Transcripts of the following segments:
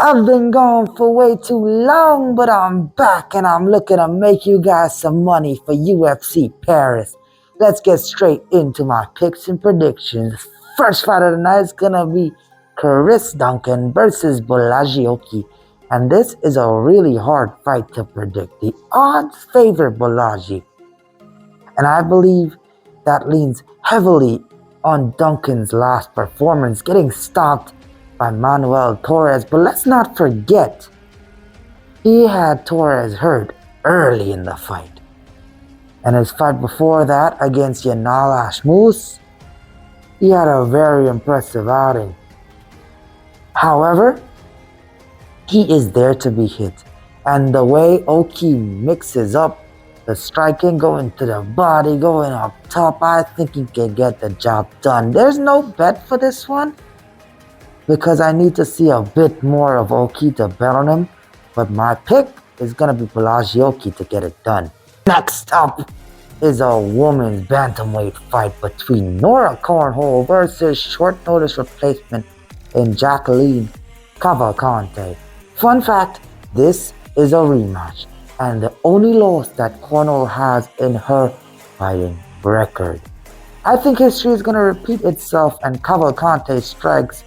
I've been gone for way too long, but I'm back and I'm looking to make you guys some money for UFC Paris. Let's get straight into my picks and predictions. First fight of the night is gonna be Duncan versus Bolaji. And this is a really hard fight to predict. The odds favor Bolaji. And I believe that leans heavily on Duncan's last performance, getting stopped by Manuel Torres. But let's not forget, he had Torres hurt early in the fight. And his fight before that against Yanal Ashmus, he had a very impressive outing. However, he is there to be hit. And the way Oki mixes up the striking, going to the body, going up top, I think he can get the job done. There's no bet for this one, because I need to see a bit more of Oki to bet on him. But my pick is going to be Bolaji to get it done. Next up is a women's bantamweight fight between Nora Cornolle versus short notice replacement in Jacqueline Cavalcanti. Fun fact, this is a rematch, and the only loss that Cornolle has in her fighting record. I think history is going to repeat itself and Cavalcanti strikes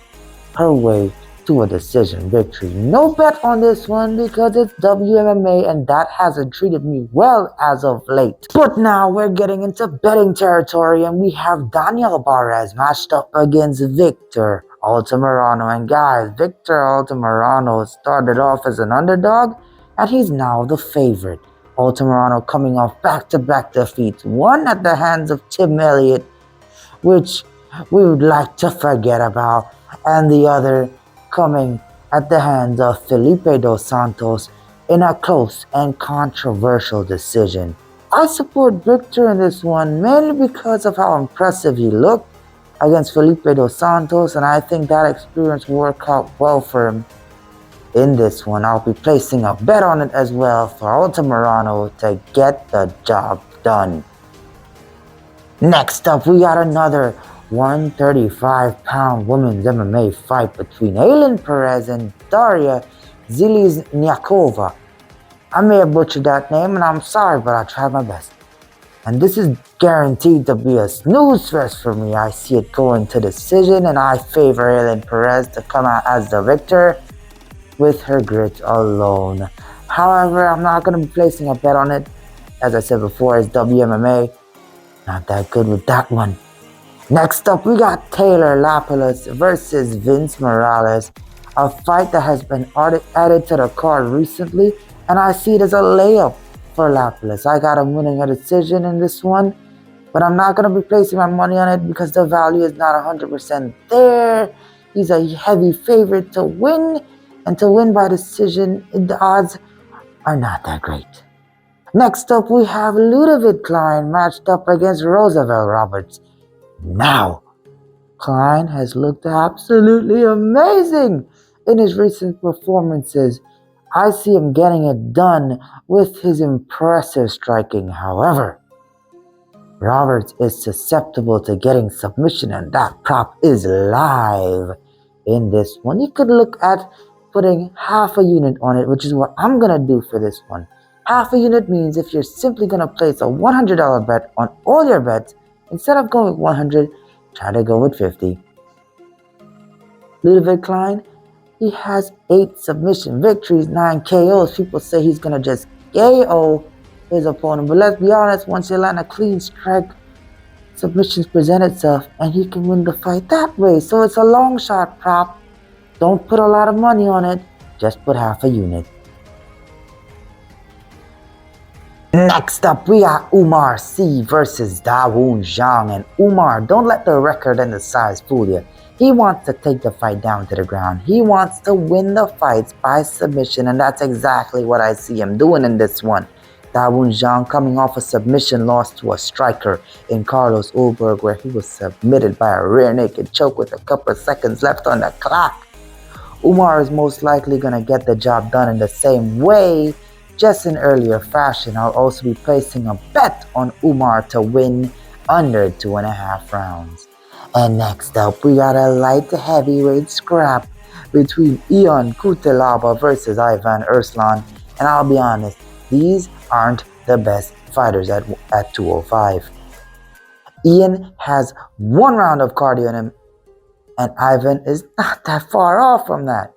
her way to a decision victory. No bet on this one because it's WMMA and that hasn't treated me well as of late. But now we're getting into betting territory and we have Daniel Barez matched up against Victor Altamirano. And guys, Victor Altamirano started off as an underdog and he's now the favorite. Altamirano coming off back-to-back defeats, one at the hands of Tim Elliott, which we would like to forget about, and the other coming at the hands of Felipe dos Santos in a close and controversial decision. I support Victor in this one mainly because of how impressive he looked against Felipe dos Santos, and I think that experience will work out well for him in this one. I'll be placing a bet on it as well for Altamirano to get the job done. Next up, we got another 135-pound women's MMA fight between Alin Perez and Darya Zheleznyakova. I may have butchered that name and I'm sorry, but I tried my best. And this is guaranteed to be a snooze fest for me. I see it going to decision and I favor Alin Perez to come out as the victor with her grit alone. However, I'm not going to be placing a bet on it. As I said before, it's WMMA. Not that good with that one. Next up, we got Taylor Lapilus versus Vince Morales. A fight that has been added to the card recently, and I see it as a layup for Lapilus. I got him winning a decision in this one, but I'm not going to be placing my money on it because the value is not 100% there. He's a heavy favorite to win, and to win by decision, the odds are not that great. Next up, we have Ludovit Klein matched up against Roosevelt Roberts. Now, Klein has looked absolutely amazing in his recent performances. I see him getting it done with his impressive striking. However, Roberts is susceptible to getting submission, and that prop is live in this one. You could look at putting half a unit on it, which is what I'm going to do for this one. Half a unit means if you're simply going to place a $100 bet on all your bets, instead of going with 100, try to go with 50. Ludovit Klein, he has 8 submission victories, 9 KOs. People say he's going to just KO his opponent. But let's be honest, once you land a clean strike, submissions present itself and he can win the fight that way. So it's a long shot prop. Don't put a lot of money on it. Just put half a unit. Next up, we got Oumar C versus Woon Jung. And Oumar, don't let the record and the size fool you. He wants to take the fight down to the ground. He wants to win the fights by submission, and that's exactly what I see him doing in this one. Woon Jung coming off a submission loss to a striker in Carlos Ulberg, where he was submitted by a rear naked choke with a couple of seconds left on the clock. Oumar is most likely going to get the job done in the same way, just in earlier fashion. I'll also be placing a bet on Oumar to win under 2.5 rounds. And next up, we got a light to heavyweight scrap between Ion Cutelaba versus Ivan Erslan, and I'll be honest, these aren't the best fighters at 205. Ian has one round of cardio in him, and Ivan is not that far off from that.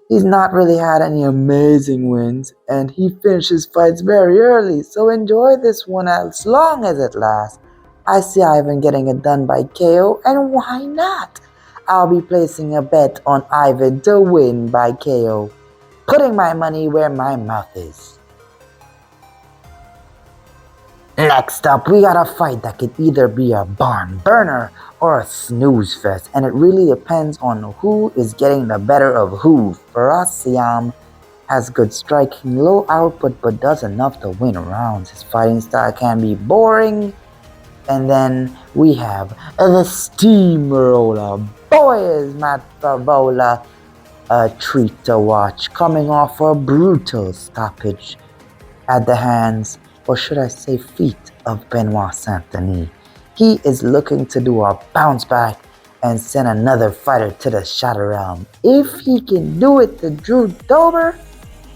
He's not really had any amazing wins, and he finishes fights very early, so enjoy this one as long as it lasts. I see Ivan getting it done by KO, and why not? I'll be placing a bet on Ivan to win by KO, putting my money where my mouth is. Next up, we got a fight that could either be a barn burner or a snooze fest, and it really depends on who is getting the better of who. For us, Ziam has good striking, low output, but does enough to win rounds. His fighting style can be boring. And then we have the steamroller. Boy, is Matt Frevola a treat to watch, coming off a brutal stoppage at the hands, or should I say feet, of Benoit Saint-Denis. He is looking to do a bounce back and send another fighter to the Shadow Realm. If he can do it to Drew Dober,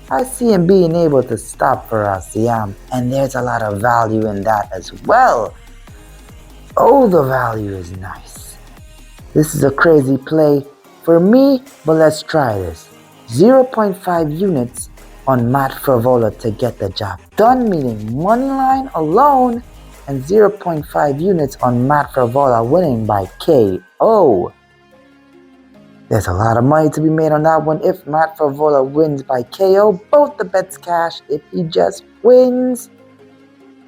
I see him being able to stop for us, Ziam, and there's a lot of value in that as well. Oh, the value is nice. This is a crazy play for me, but let's try this. 0.5 units on Matt Frevola to get the job done, meaning moneyline alone, and 0.5 units on Matt Frevola winning by KO. There's a lot of money to be made on that one. If Matt Frevola wins by KO, both the bets cash. If he just wins,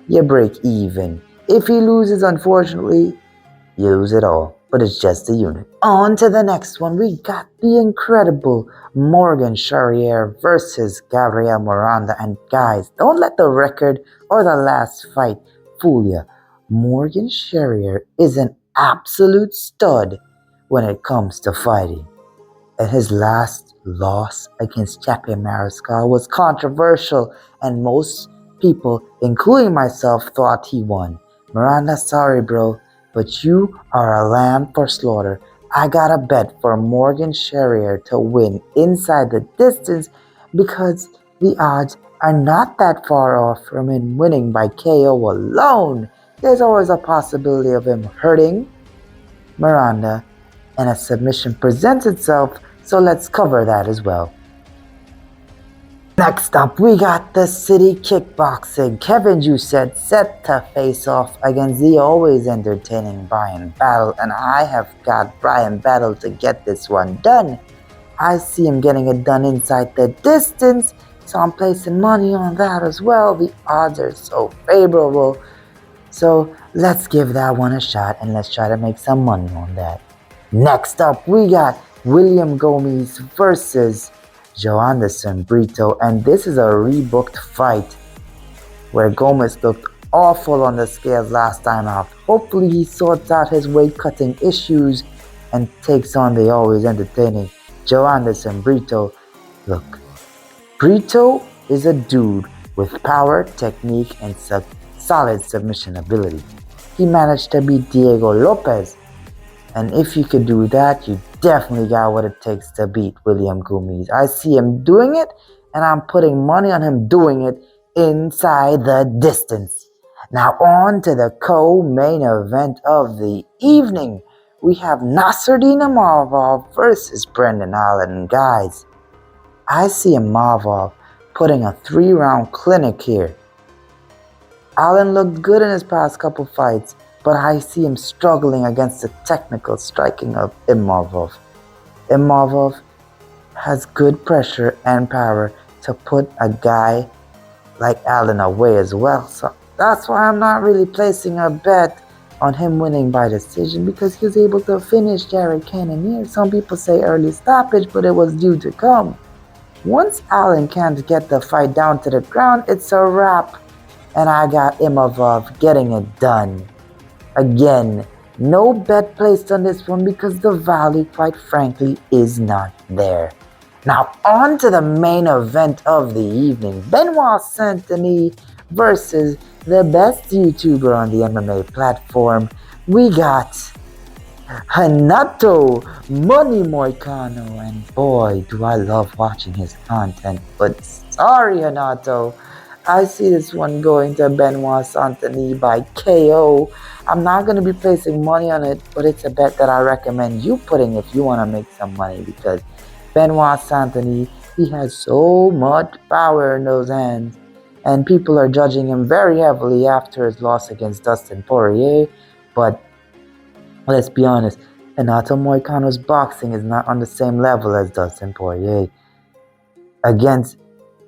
you break even. If he loses, unfortunately, you lose it all. But it's just a unit. On to the next one. We got the incredible Morgan Charriere versus Gabriel Miranda. And guys, don't let the record or the last fight fool you. Morgan Charriere is an absolute stud when it comes to fighting. And his last loss against Jacqueline was controversial, and most people, including myself, thought he won. Miranda, sorry bro, but you are a lamb for slaughter. I got a bet for Morgan Charriere to win inside the distance because the odds are not that far off from him winning by KO alone. There's always a possibility of him hurting Miranda, and a submission presents itself, so let's cover that as well. Next up, we got the City Kickboxing. Kevin Jousset set to face off against the always entertaining Bryan Battle, and I have got Bryan Battle to get this one done. I see him getting it done inside the distance, so I'm placing money on that as well. The odds are so favorable, so let's give that one a shot and let's try to make some money on that. Next up, we got William Gomis versus Joanderson Brito, and this is a rebooked fight where Gomis looked awful on the scales last time out. Hopefully he sorts out his weight cutting issues and takes on the always entertaining Joanderson Brito. Look, Brito is a dude with power, technique, and solid submission ability. He managed to beat Diego Lopez, and if you could do that, you definitely got what it takes to beat William Gomis. I see him doing it, and I'm putting money on him doing it inside the distance. Now on to the co-main event of the evening. We have Nasruddin Imavov versus Brendan Allen. Guys, I see Imavov putting a 3-round clinic here. Allen looked good in his past couple fights, but I see him struggling against the technical striking of Imavov. Imavov has good pressure and power to put a guy like Allen away as well. So that's why I'm not really placing a bet on him winning by decision, because he was able to finish Jared Cannonier. Some people say early stoppage, but it was due to come. Once Allen can't get the fight down to the ground, it's a wrap. And I got Imavov getting it done. Again, no bet placed on this one because the value, quite frankly, is not there. Now on to the main event of the evening. Benoit Saint-Denis versus the best YouTuber on the MMA platform. We got Hanato Money Moicano, and boy, do I love watching his content. But sorry, Hanato, I see this one going to Benoit Saint-Denis by KO. I'm not going to be placing money on it, but it's a bet that I recommend you putting if you want to make some money, because Benoit Saint-Denis, he has so much power in those hands, and people are judging him very heavily after his loss against Dustin Poirier. But let's be honest, Renato Moicano's boxing is not on the same level as Dustin Poirier. Against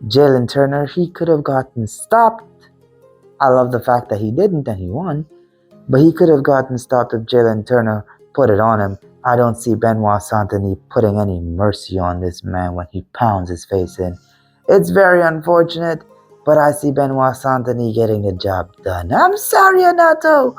Jalen Turner, he could have gotten stopped. I love the fact that he didn't and he won, but he could have gotten stopped if Jalen Turner put it on him. I don't see Benoit Saint-Denis putting any mercy on this man when he pounds his face in. It's very unfortunate, but I see Benoit Saint-Denis getting the job done. I'm sorry, Renato,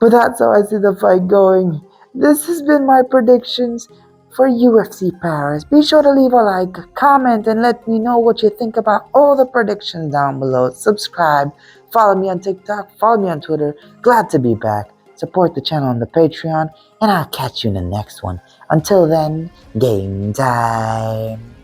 but that's how I see the fight going. This has been my predictions for UFC Paris. Be sure to leave a like, comment, and let me know what you think about all the predictions down below. Subscribe, follow me on TikTok, follow me on Twitter. Glad to be back. Support the channel on the Patreon, and I'll catch you in the next one. Until then, game time.